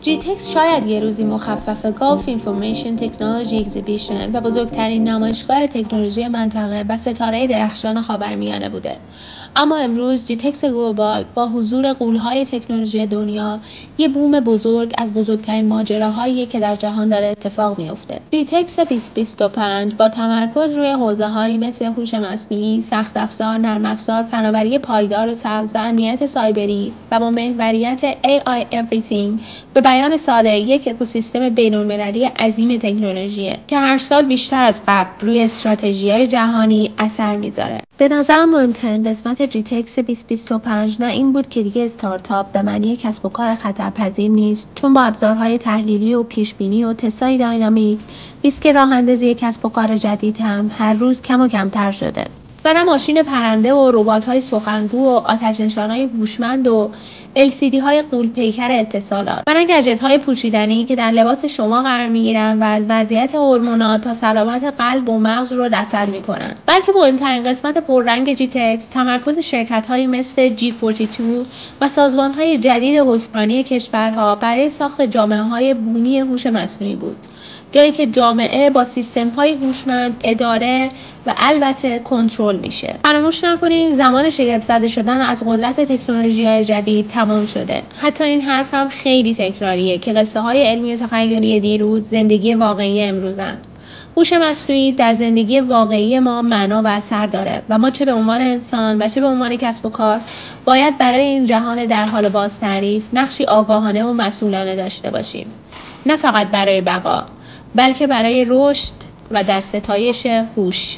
GTEx شاید یه روزی مخفف گالف اینفورمیشن تکنولوژی اگزیبیشن و بزرگترین نمایشگاه تکنولوژی منطقه و ستاره درخشان خاورمیانه بوده. اما امروز GTEx گلوبال با حضور غول‌های تکنولوژی دنیا یه بوم بزرگ از بزرگترین ماجراهایی که در جهان داره اتفاق میفته. GTEx 2025 با تمرکز روی حوزه‌هایی مثل هوش مصنوعی، سخت افزار، نرم افزار، فناوری پایدار و سبز و امنیت سایبری و با محوریت AI Everything به بیان ساده یک اکوسیستم بین‌المللی عظیم تکنولوژیه که هر سال بیشتر از قبل روی استراتژی‌های جهانی اثر میذاره. به نظرم مهمترین قسمت GTEx 2025 نه این بود که دیگه استارتاپ به معنی کسب و کار خطرپذیر نیست، چون با ابزارهای تحلیلی و پیشبینی و تست‌های داینامیک ریسک راه‌اندازی کسب و کار جدید هم هر روز کم و کمتر شده. و نه ماشین پرنده و ربات‌های سخنگو و آتش‌نشان‌های هوشمند و LCDهای غول‌پیکر اتصالات و نه گجت‌های پوشیدنی که در لباس شما قرار می‌گیرن و از وضعیت هورمونات تا سلامت قلب و مغز رو رصد می‌کنن. بلکه مهمترین قسمت پررنگ GTEx تمرکز شرکت‌هایی مثل G42 و سازمان‌های جدید حکمرانی کشورها برای ساخت جامعه‌های بومی هوش مصنوعی بود. جایی که جامعه با سیستم‌های هوشمند اداره و البته کنترل میشه. فراموش نکنیم زمان شگفت‌زده شدن از قدرت تکنولوژی‌های جدید تمام شده. حتی این حرف هم خیلی تکراریه که قصه‌های علمی و تخیلی دیروز زندگی واقعی امروزن. هوش مصنوعی در زندگی واقعی ما معنا و اثر داره و ما چه به عنوان انسان و چه به عنوان کسب و کار باید برای این جهان در حال بازتعریف نقشی آگاهانه و مسئولانه داشته باشیم. نه فقط برای بقا، بلکه برای رشد و در ستایش هوش.